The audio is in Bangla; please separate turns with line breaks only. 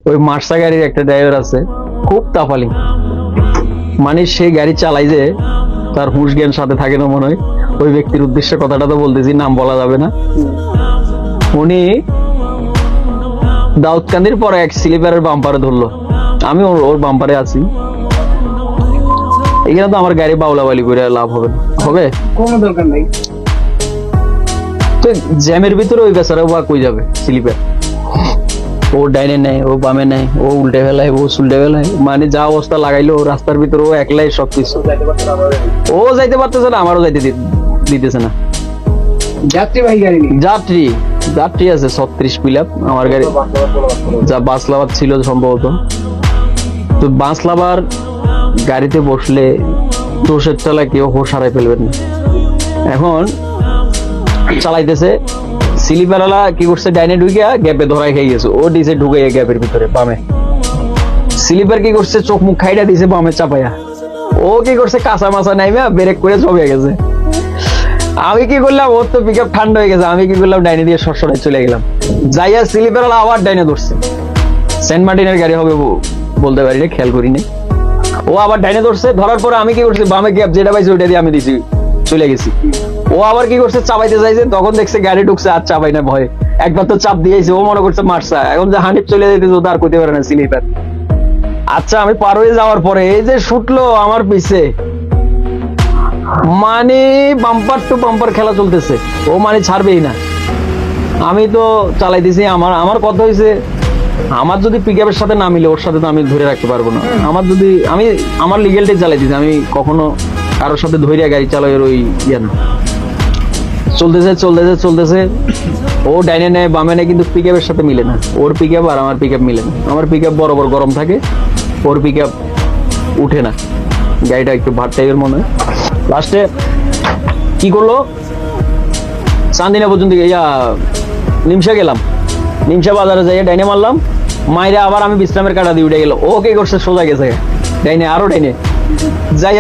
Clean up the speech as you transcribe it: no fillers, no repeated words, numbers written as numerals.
ওই মার্সা গাড়ির একটা ড্রাইভার আছে, খুব তাফালি, মানে সেই গাড়ি চালাই যে তার হুঁশ জ্ঞান সাথে থাকে না মনে হয়। ওই ব্যক্তির উদ্দেশ্যে কথাটা তো বলতেছি, নাম বলা যাবে না। উনি দাউদকান্দির পরে এক স্লিপারের বাম্পারে ধরলো, আমি ওর বাম্পারে আছি। এখানে তো আমার গাড়ি বাউলাবালি করে লাভ হবে না, হবে
কোনো দরকার নাই।
তো জ্যামের ভিতরে ওই বেচারা বা কই যাবে স্লিপার? ও ডাইনে নেয়, ও বামে নেয়, ও উল্টে ফেলায়, ও সুলটে ফেলায়, মানে যা অবস্থা লাগাইলো রাস্তার ভিতরে ও একলাই সবকিছু। ও যাইতে পারতেছে না, আমারও যাইতে দিতেছে না।
যাত্রীবাহী গাড়ি নেই।
যাত্রী আছে 36 পিলাপ আমার গাড়ি, যা বাসলাবার ছিল সম্ভবত। তো বাসলাবার গাড়িতে বসলে দোষের চালায় কেউ হোশ হারাই ফেলবেন না। এখন চালাইতেছে, স্লিপারওয়ালা কি করছে, ডাইনে ঢুকিয়া গ্যাপে ধরাই খেয়ে গেছে, ও দিছে ঢুকে গ্যাপের ভিতরে বামে। স্লিপার কি করছে, চোখ মুখ খাইটা দিছে বামে চাপাইয়া। ও কি করছে, কাঁচা মাছা নাইমা ব্রেক করে জমে গেছে। আমি কি করলাম, ওর তো পিকআপ ঠান্ডা হয়ে গেছে, আমি কি করলাম, ডাইনে দিয়ে সরসরাই চলে গেলাম। যাইয়া স্লিপারওয়ালা আবার ডাইনে ধরছে, সেন্ট মার্টিনের গাড়ি হবে বলতে পারি না, খেয়াল করি না। ও আবার ডাইনে ধরছে, ধরার পরে আমি কি করছি, বামে গ্যাপ যেটা পাইছি ওইটা দিয়ে আমি দিছি, চলে গেছি। ও আবার কি করছে, চাপাইতে চাইছে, তখন দেখছে গাড়ি ঢুকছে, আর চাপাই না ভয়ে, একবার তো চাপ দিয়েছে, ও মনে করছে মারসা। এখন যে হানিফ চলে যেতেছে, ও তার কইতে পারে না স্লিপার। আচ্ছা, আমি পার হয়ে যাওয়ার পরে এই যে ছুটলো আমার পিছে, মানে বাম্পার টু বাম্পার খেলা চলতেছে, ও মানে ছাড়বেই না। আমি তো চালাইতেছি, আমার কথা হয়েছে, আমার যদি পিকআপের সাথে না মিলে ওর সাথে তো আমি ধরে রাখতে পারবো না। আমার যদি আমার লিগেলটাই চালাইতেছি, আমি কখনো কারোর সাথে ধরে গাড়ি চালাই ওই ইয়ে না। চলতেছে ও ডাইনে নেয় বামে নেয়, কিন্তু পিকআপের সাথে মিলে না। ওর পিকআপ আর আমার পিকআপ মিলে না। আমার পিকআপ বরাবর গরম থাকে, ওর পিকআপ উঠে না, গাড়িটা একটু ভার টাইপের মনে হয়। লাস্টে কি করলো, চান্দিনা পর্যন্ত নিমসা গেলাম, নিমসা বাজারে যাই ডাইনে মারলাম, মাইরে আবার আমি বিশ্রামের কাটা দিয়ে উঠে গেল। ও কি করছে, সোজা গেছে ডাইনে, আরো ডাইনে যাই